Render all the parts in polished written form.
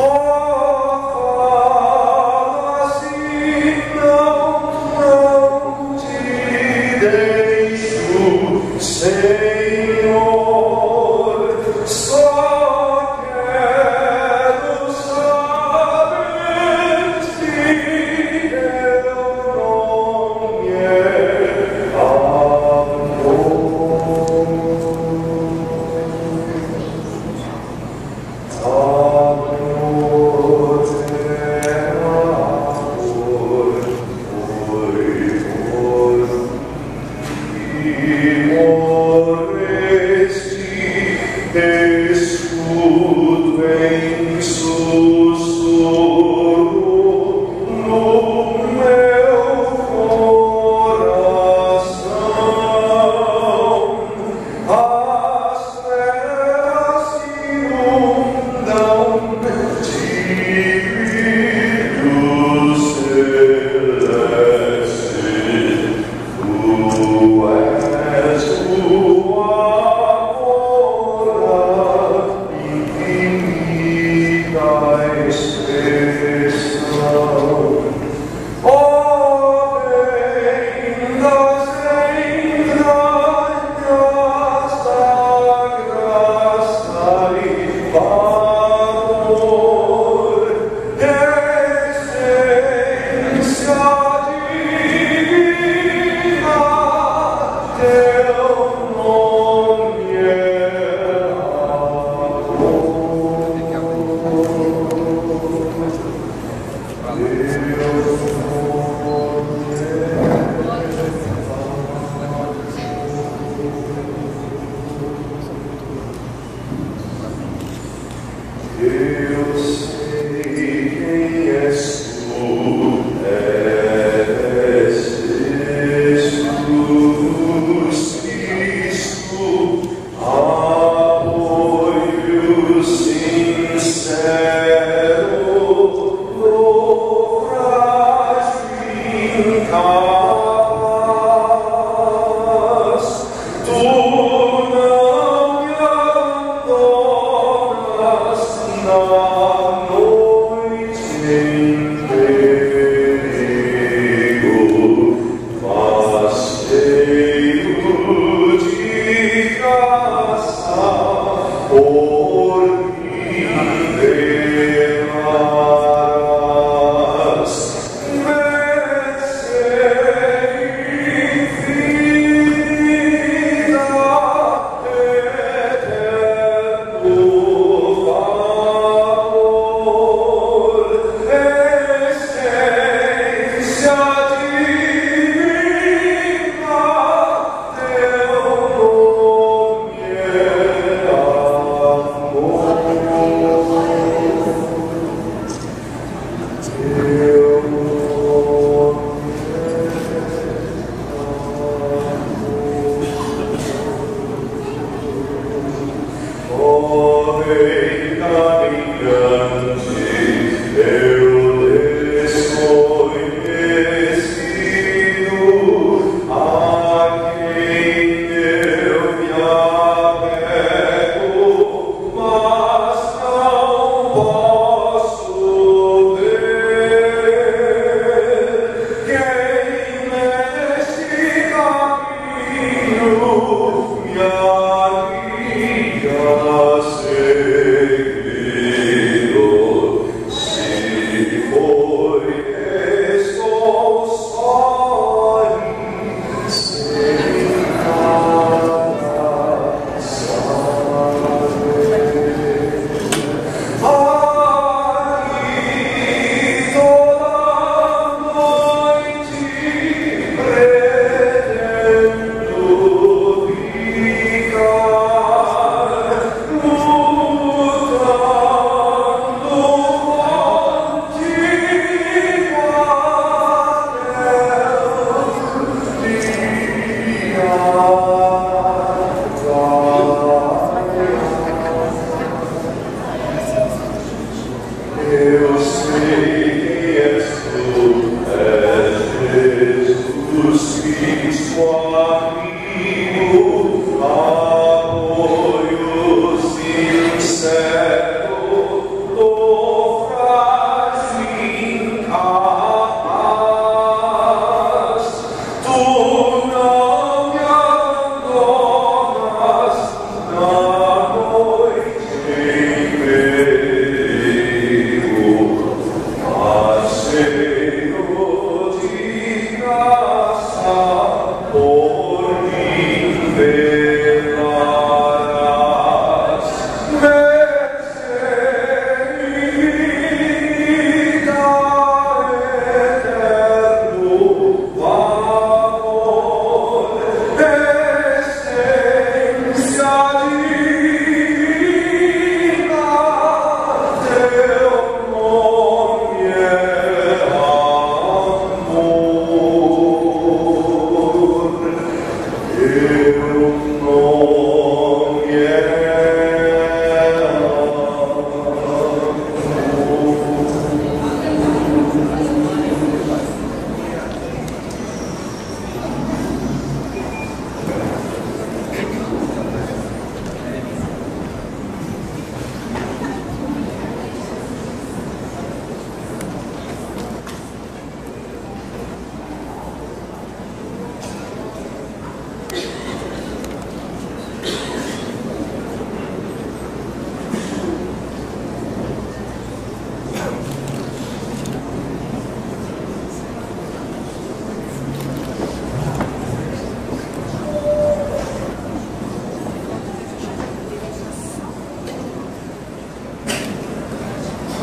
Oh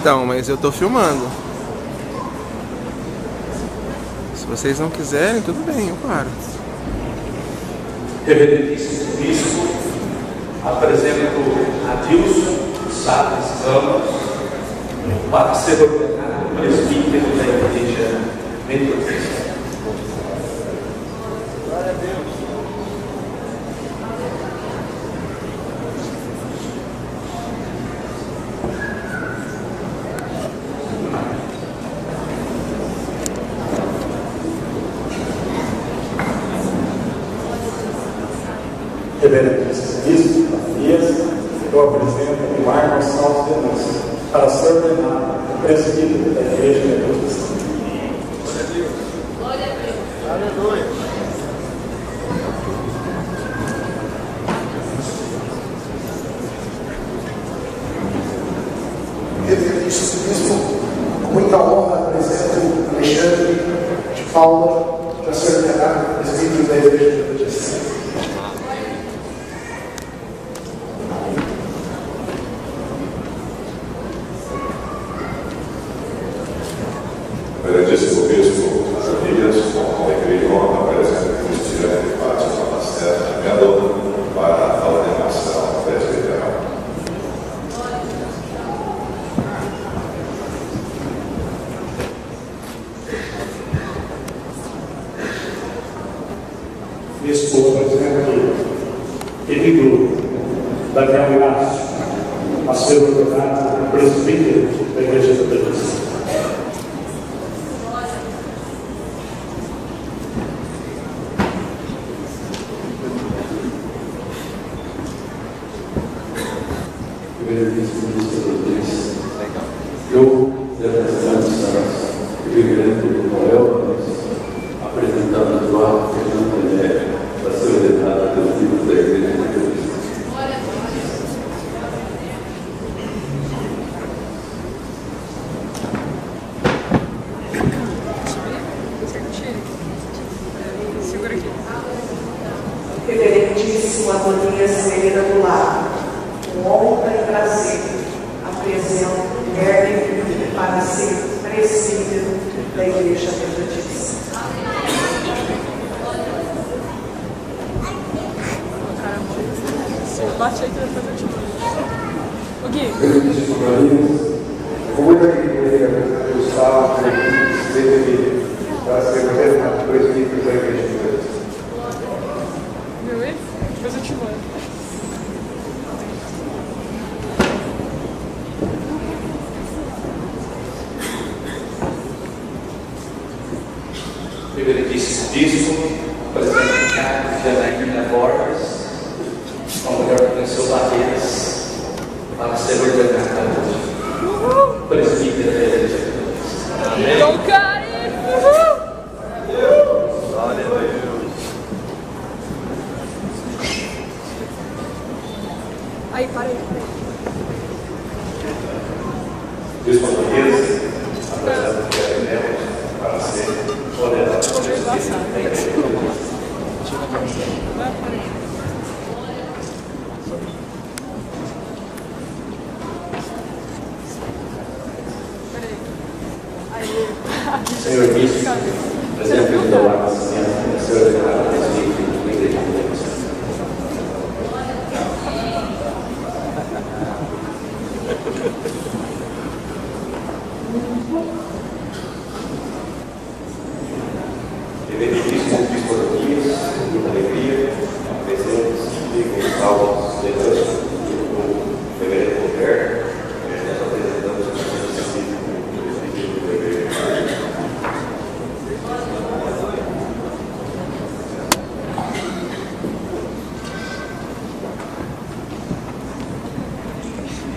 Então, mas eu tô filmando. Se vocês não quiserem, tudo bem, eu paro. Reverendíssimo Bispo, apresento Adilson Salles Ramos para ser ordenado presbítero da Igreja Metodista. Glória a Deus. Reverendíssimo Bispo Matias, eu apresento o Marcos Gonçalves Denúncia para ser ordenado presbítero da Igreja Metodista. Glória a Deus. Glória a Deus. Aleluia. Reverendíssimo Bispo, com muita honra apresento Alexandre de Paula para ser ordenado presbítero da Igreja Metodista. Reverendíssimo Bispo Junias, com alegria e honra, apresento Cristina de Fátima Lacerda Melo para a ordenação presbiteral. Bispo, apresento Emílio Daniel Inácio a ser ordenado presbítero da Igreja Metodista. Reverendíssimo Bispo Rodrigues, eu, representante da Igreja do Noel, apresentando a tua Fernanda Nery para ser ordenada pelos livros da Igreja Metodista. Segura aqui. Reverendíssimo Adonias Pereira do Lar, com honra e prazer, apresento Hermes para ser presbítero da Igreja Metodista. Bate aí que depois eu te mando. O Gui. Reverendíssimo Adonias, com muita alegria apresento Gustavo Felipe para ser ordenado presbítero da Igreja Metodista. Viu isso? Depois eu te mando. Reverendíssimo Bispo, apresento Carlos Janaína Borges, uma mulher que venceu barreiras para ser ordenada presbítera da Igreja Metodista. Amém. Então, cara! Glória a Deus. Aí, para aí. Bispo Rodrigues, apresento Guilherme Neves para ser ordenado presbítero da Igreja Metodista. Vai, para aí. Senhor Bispo, apresento o Eduardo Nascimento para ser ordenado presbítero da Igreja Metodista. Reverendíssimo Bispo Rodrigues, com muita alegria, apresento Silvio Gonçalves Denúncia e o Reverendo Roberto, nós apresentamos o presbítero da Igreja Metodista.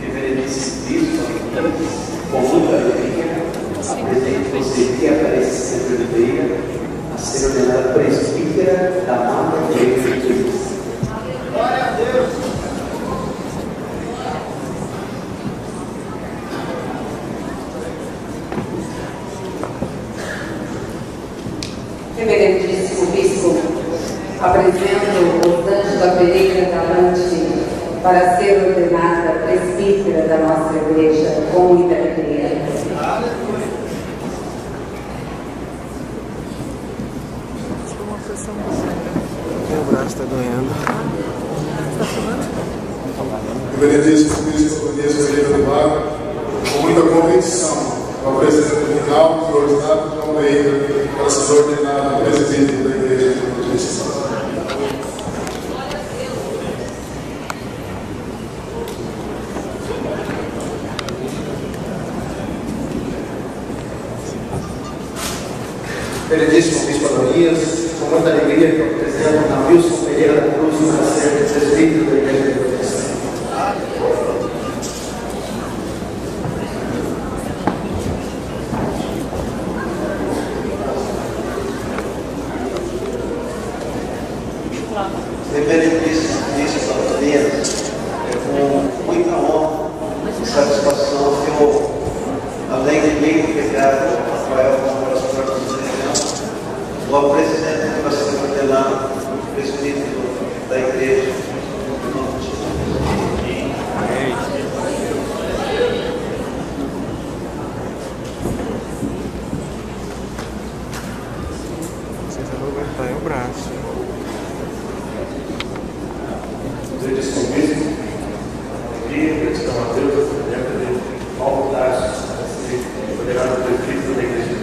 Reverendíssimo Bispo, com muita alegria, apresento você que aparece sempre veia a ser ordenada presbítera da amada Igreja Metodista. Glória a Deus! Reverendíssimo Bispo, apresento Rosângela Pereira Galante para ser ordenada presbítera da nossa igreja com muita alegria. Meu braço está doendo. Reverendíssimo Bispo Luiz Ferreira do Lago, com muita convicção, ao presidente final e ao Estado de Almeida, para ser ordenado presidente da Igreja Metodista. Reverendíssimo Bispo Adonias, com muita alegria que eu apresento a Wilson Pereira da Cruz para ser presbítero da Igreja Metodista. Reverendíssimo Bispo Adonias, com muita honra e satisfação que eu, além de mim, pecado, Rafael, o apresento para ser ordenado presbítero da igreja. Vocês vão aguentar o braço. Reverendíssimo Bispo, alegria, gratidão a Deus, dentro de Paulo Tarso, ser ordenado presbítero da igreja.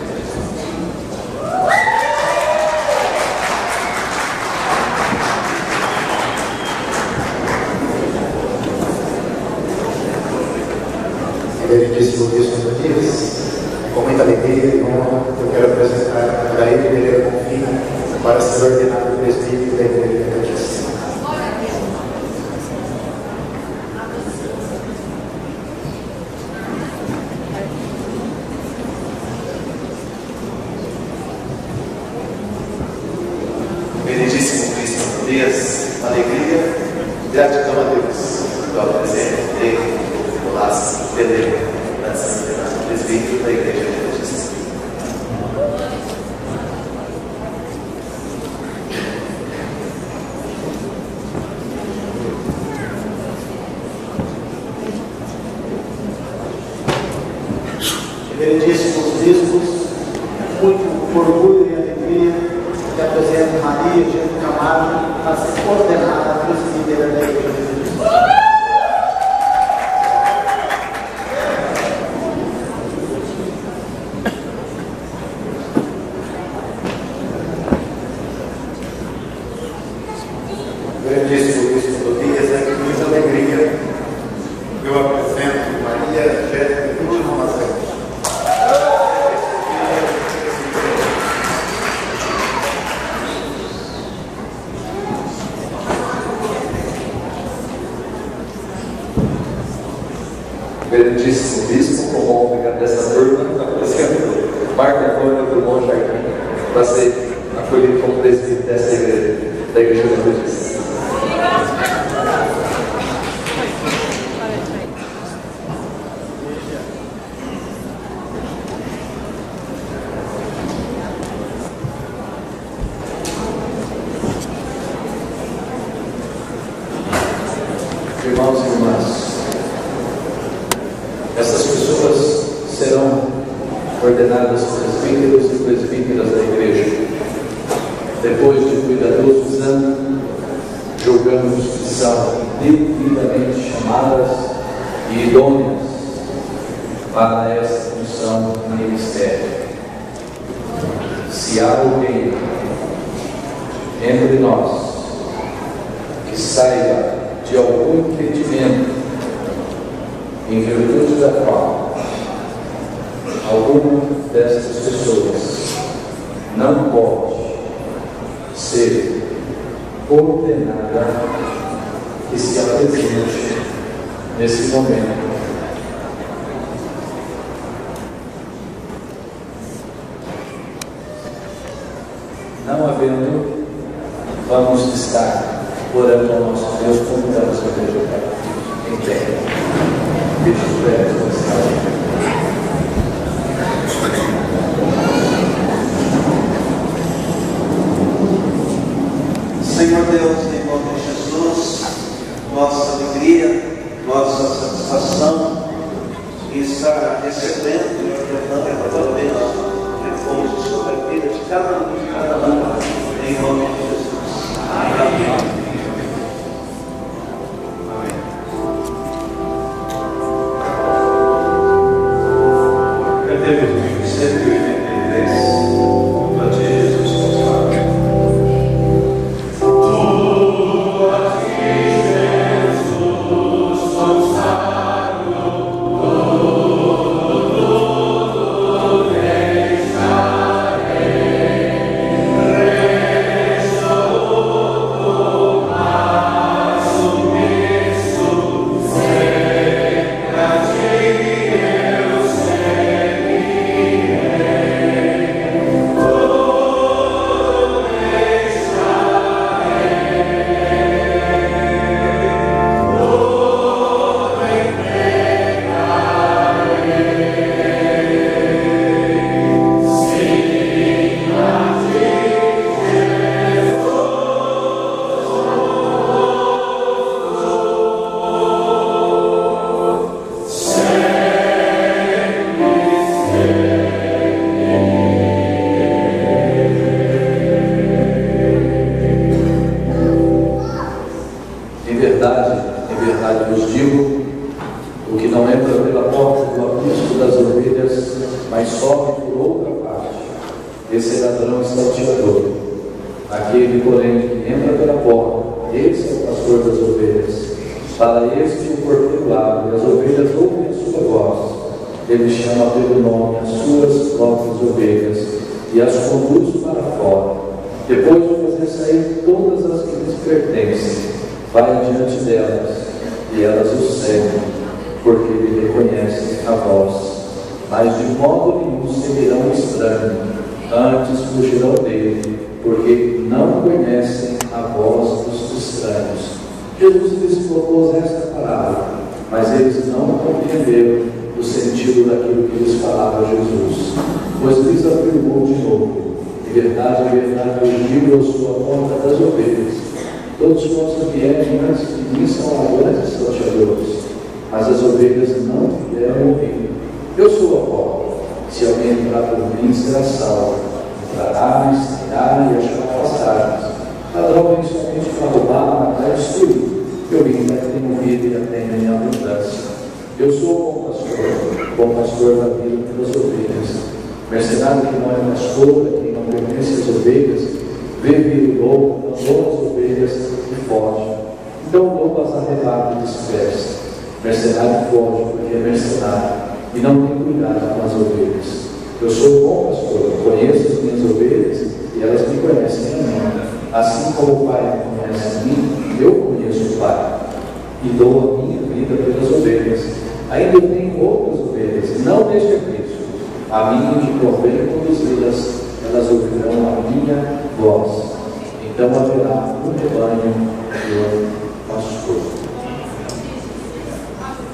Reverendíssimo Bispo Adonias, com muita alegria e honra, eu quero apresentar a Daí Pereira Confina para ser ordenado presbítero da Igreja Metodista. Reverendíssimo Bispo Adonias, alegria e gratidão a Deus. Eu apresento ele. Olá, Pereira, presbítero da Igreja Metodista. Reverendíssimos bispos, muito orgulho e alegria que apresento Maria Eugênia Camargo a ser ordenada presbítera da Igreja Metodista. Reverendíssimo Bispo Adonias, é com muita alegria eu apresento Maria Jéssica Cruz Romazão. Reverendíssimo Bispo, como honra dessa turma, apresento Marco Antônio Drummond Jardim para ser acolhido como presbítero dessa igreja, da Igreja Metodista. Irmãos e irmãs, essas pessoas serão ordenadas presbíteros e presbíteras da igreja. Depois de cuidadoso exame, julgamos que são devidamente chamadas e idôneas para essa função no ministério. Se há alguém entre nós que saiba de algum impedimento em virtude da qual alguma dessas pessoas não pode ser ordenada, que se apresente nesse momento. Não havendo, vamos estar orando ao nosso Deus, convidamos a igreja em pé. Deixa os pés mostrar. Senhor Deus, em nome de Jesus, nossa alegria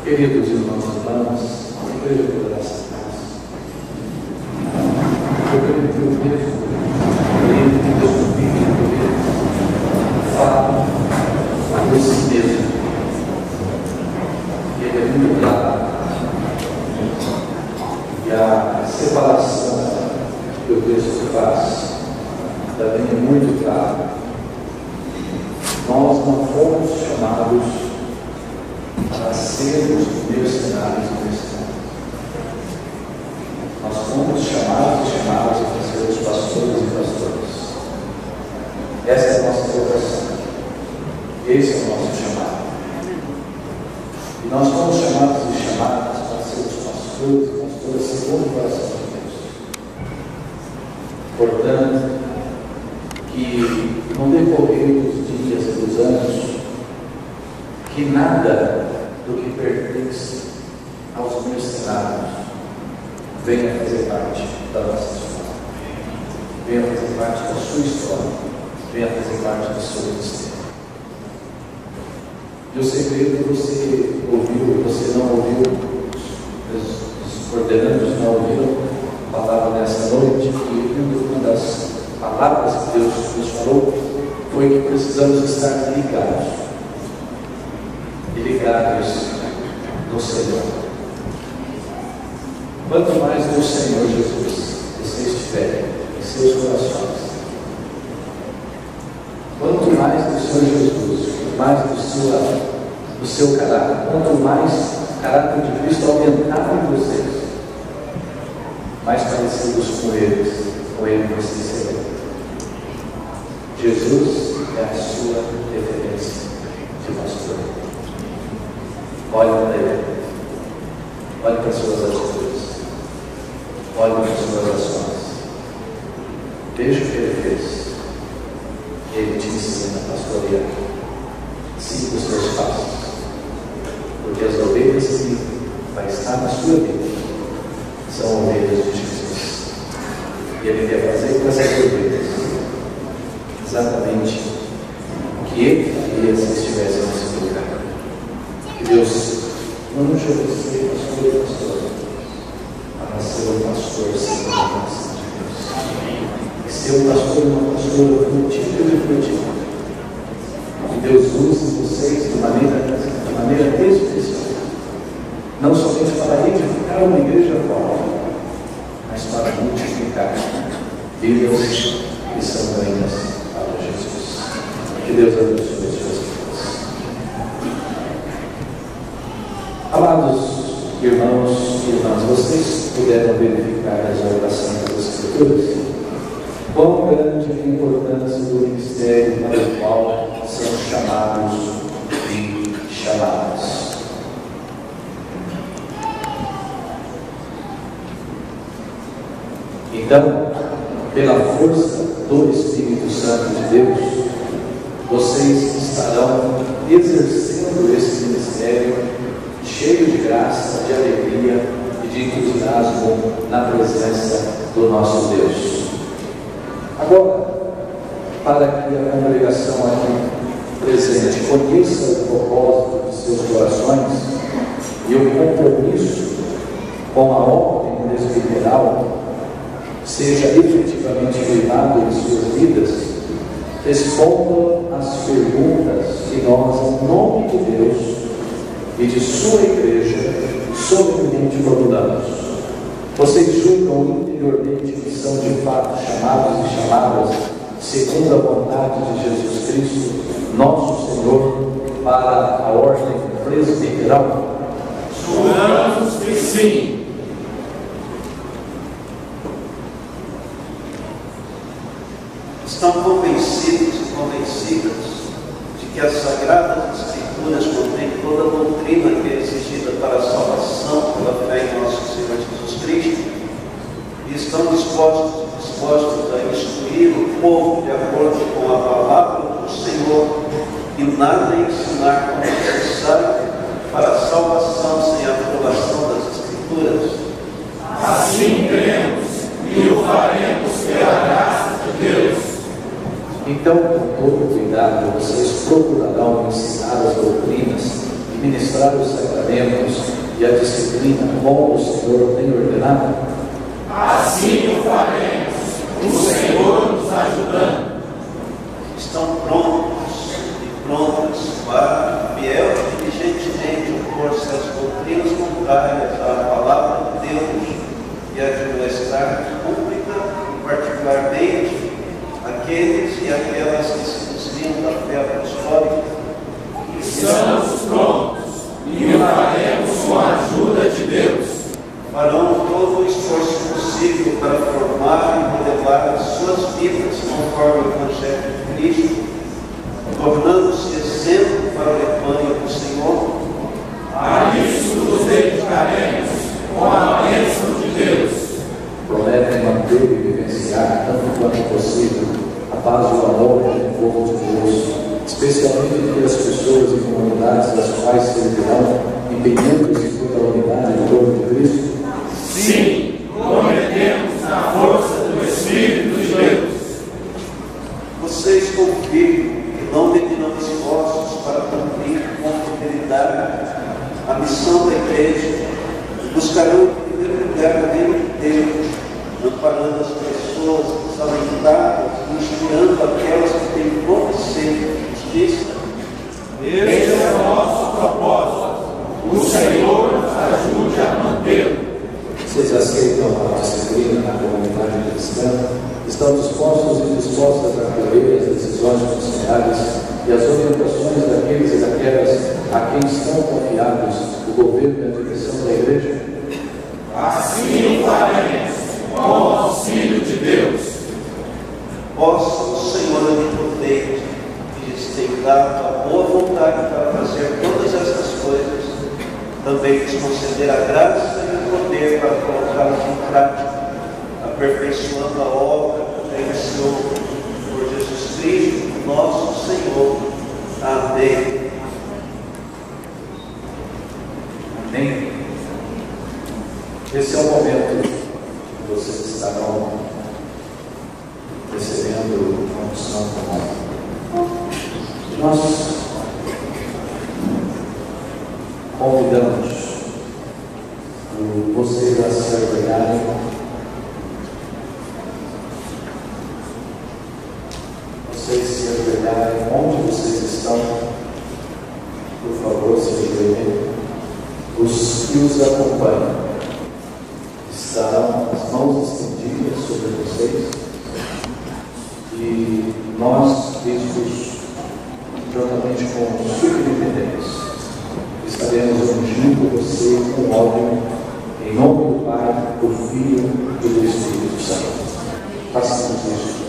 Queridos irmãos e irmãs, igreja do coração, eu creio que o texto bíblico fala de si mesmo. Ele é muito claro. E a separação que o texto faz também é muito clara. Nós não fomos chamados para sermos mercenários e mercenários. Nós fomos chamados para sermos pastores e pastoras. Essa é a nossa vocação. Esse é o nosso chamado. E nós fomos chamados e chamadas para sermos pastores e pastoras segundo o coração de Deus. Portanto, que no decorrer dos dias e dos anos, que nada do que pertence aos mercenários venha fazer parte da nossa história, venha fazer parte da sua história, venha fazer parte do seu ministério. Eu sei que você ouviu, você não ouviu, os coordenadores não ouviram a palavra nessa noite, e uma das palavras que Deus nos falou foi que precisamos estar ligados. Ligados no Senhor. Quanto mais no Senhor Jesus você estiver em seus corações, quanto mais do Senhor Jesus, mais do seu caráter, quanto mais o caráter de Cristo aumentar em vocês, mais parecidos com ele vocês serão. Jesus é a sua referência de pastor. Olhe para ele, olhe para as suas atitudes, olhe para as suas ações, veja o que ele fez. Ele te ensina a pastorear. Siga os seus passos, porque as ovelhas que vai estar na sua vida são ovelhas de Jesus. E ele quer fazer com essas ovelhas exatamente o que ele faria se estivesse nesse lugar. Que Deus não nos chame de ser pastor e pastor, mas ser um pastor segundo a graça de Deus. E ser um pastor e uma pastora frutífera e frutífera. Que Deus use vocês de maneira especial, não somente para edificar uma igreja forte, mas para multiplicar vidas que são ganhas para Jesus. Que Deus abençoe as suas vidas. Amados irmãos e irmãs, vocês puderam verificar as orações das Escrituras? Quão grande é a importância do ministério para o qual são chamados e chamadas. Então, pela força do Espírito Santo de Deus, vocês estarão exercendo esse ministério cheio de graça, de alegria e de entusiasmo na presença do nosso Deus. Agora, para que a congregação aqui presente conheça o propósito de seus corações e o compromisso com a ordem presbiteral seja efetivamente firmado em suas vidas, respondam às perguntas que nós, em nome de Deus e de sua igreja, solenemente formulamos. Vocês julgam interiormente que são de fato chamados e chamadas segundo a vontade de Jesus Cristo, nosso Senhor, para a ordem presbiteral? Julgamos que sim. Estão convencidos e convencidas de que as Sagradas Escrituras contêm toda a doutrina que é exigida para a salvação pela fé em nosso Senhor Jesus Cristo, e estão dispostos a instruir o povo de acordo com a palavra do Senhor e nada ensinar como necessário para a salvação sem a aprovação das Escrituras? Assim cremos e o faremos pela graça de Deus. Então, com todo cuidado, vocês procurarão ensinar as doutrinas e ministrar os sacramentos e a disciplina como o Senhor tem ordenado? Assim o faremos, o Senhor nos ajudando. Estão prontos e prontas para, fiel e diligentemente, opor-se às doutrinas contrárias à palavra de Deus e admoestar pública e particularmente aqueles e aquelas que se desviam da fé apostólica? Estamos prontos e o faremos com a ajuda de Deus. Farão todo o esforço possível para formar e modelar as suas vidas conforme o Evangelho de Cristo, tornando-se exemplo para o rebanho do Senhor? A isso nos dedicaremos com a bênção de Deus. Prometem manter e vivenciar, tanto quanto possível, a paz e o amor entre o povo de Deus, especialmente entre as pessoas e comunidades das quais servirão, empenhando-se pela unidade do corpo de Cristo? Sim, prometemos na força do Espírito de Deus. Vocês confiam que não medirão esforços para cumprir com fidelidade a missão da igreja e buscarão em primeiro lugar o reino de Deus, amparando as pessoas desalentadas, inspirando aquelas que têm fome e sede de justiça? Esse é o nosso propósito. O Senhor nos ajude a mantê-lo. Vocês aceitam a disciplina na comunidade cristã? Estão dispostos e dispostas a acolher as decisões conselhares e as orientações daqueles e daquelas a quem estão confiados o governo e a direção da igreja? Assim o faremos, também nos conceder a graça e o poder para colocá-los em prática, aperfeiçoando a obra que iniciou por Jesus Cristo, nosso Senhor. Amém. Amém. Esse é o momento que vocês estarão recebendo a unção comum. Nós convidamos vocês a se ajoelharem. Vocês se ajoelharem onde vocês estão. Por favor, se ajoelhem. Os que os acompanham estarão as mãos estendidas sobre vocês e nós, bispos, juntamente com os superintendentes, estaremos ungindo você com óleo em nome do Pai, do Filho e do Espírito Santo. Façamos isso.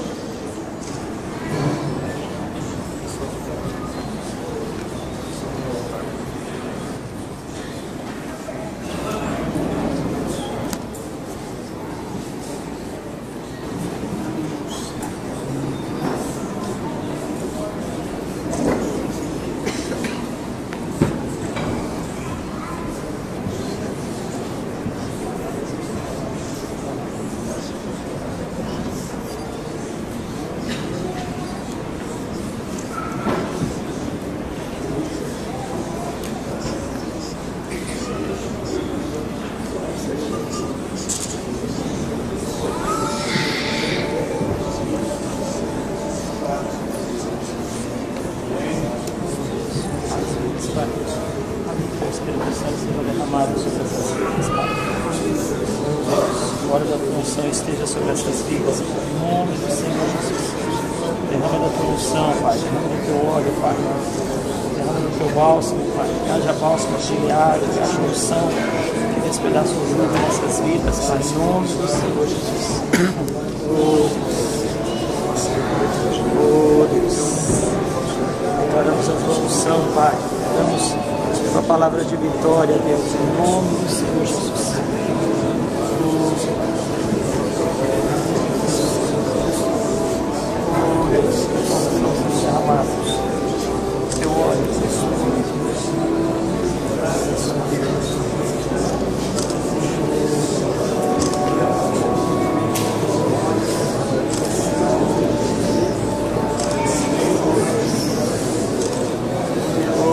Agora da tua unção esteja sobre essas vidas, em nome do Senhor Jesus. Derrama da tua unção, Pai, derrama do teu óleo, Pai, derrama do teu bálsamo, Pai, que haja bálsamo diário, que haja unção, que despedaça o jugo nessas vidas, Pai, em nome do Senhor Jesus. Oh Deus, declaramos a tua unção, Pai, declaramos a tua palavra de vitória, Deus, em nome do Senhor Jesus. Teu óleo,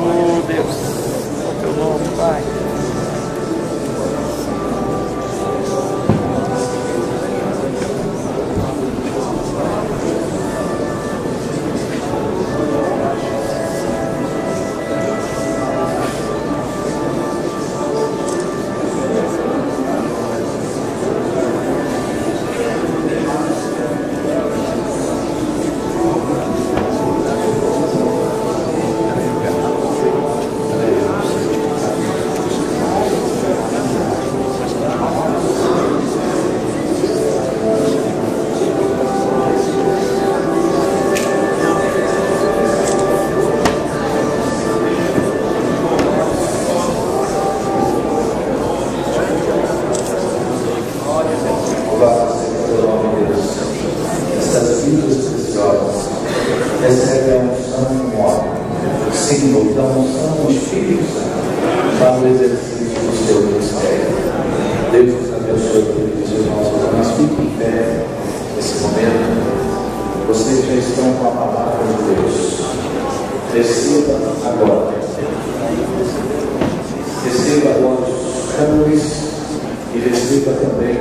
oh Deus, o teu nome, Pai. Recebe a unção com óleo, símbolo da unção do Espírito Santo para o exercício do seu ministério. Deus nos abençoe, queridos irmãos. Mas fiquem em pé nesse momento. Vocês já estão com a palavra de Deus. Receba agora. Receba agora os cânones e receba também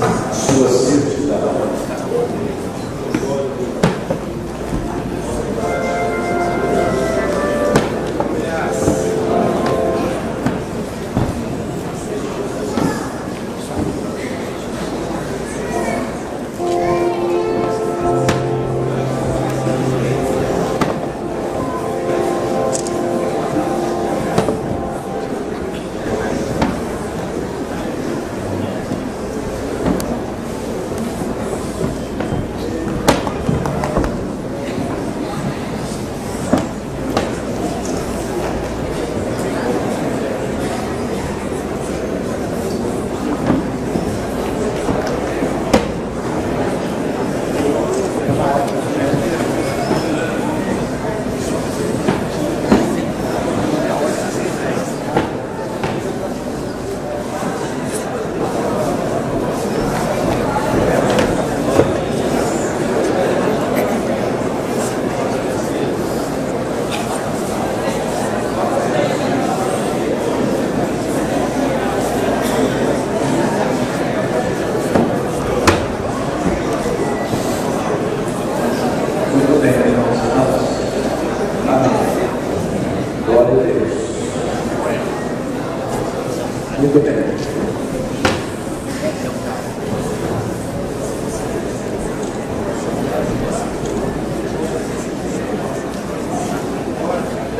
a sua certidão.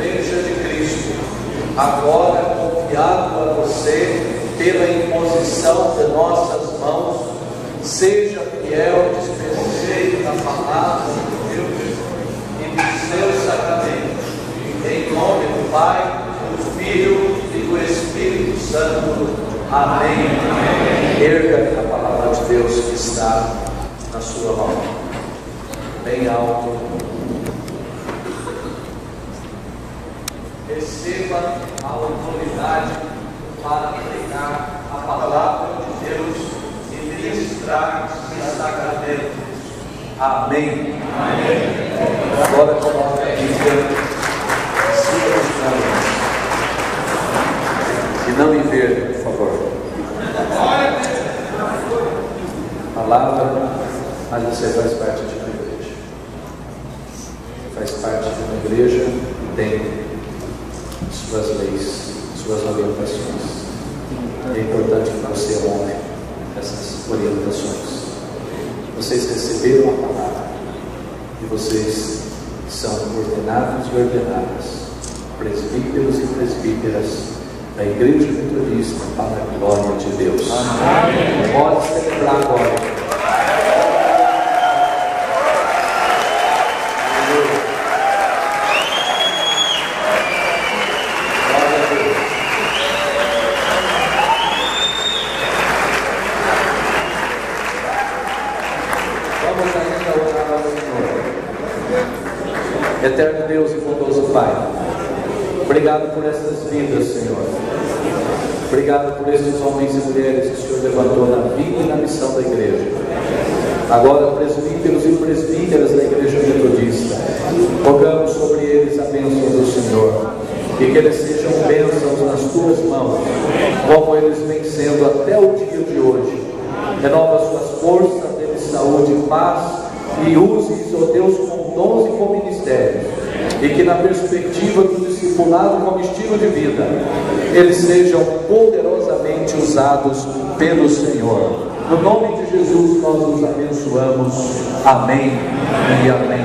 Igreja de Cristo, agora confiado a você pela imposição de nossas mãos, seja fiel dispenseiro da palavra de Deus e dos seus sacramentos. Em nome do Pai, do Filho e do Espírito Santo. Amém. Erga a palavra de Deus que está na sua mão, bem alto. Receba a autoridade para pregar a palavra de Deus e ministrar os sacramentos. Amém. Agora coloque a Bíblia em cima dos caminhos. E não inverta, por favor. Palavra, mas você faz parte de uma igreja. Faz parte de uma igreja e tem suas leis, suas orientações. É importante que você honre essas orientações. Vocês receberam a palavra e vocês são ordenados e ordenadas, presbíteros e presbíteras da Igreja Metodista, para a glória de Deus. Amém. Pode celebrar agora. Eterno Deus e bondoso Pai, obrigado por essas vidas, Senhor. Obrigado por esses homens e mulheres que o Senhor levantou na vida e na missão da igreja. Agora, presbíteros e presbíteras da Igreja Metodista, rogamos sobre eles a bênção do Senhor, e que eles sejam bênçãos nas tuas mãos, como eles vêm sendo até o dia de hoje. Renova suas forças, dê-lhes saúde e paz, e use-os, ó Deus, com dons e com ministérios, e que na perspectiva do discipulado como estilo de vida, eles sejam poderosamente usados pelo Senhor. No nome de Jesus nós os abençoamos. Amém e amém.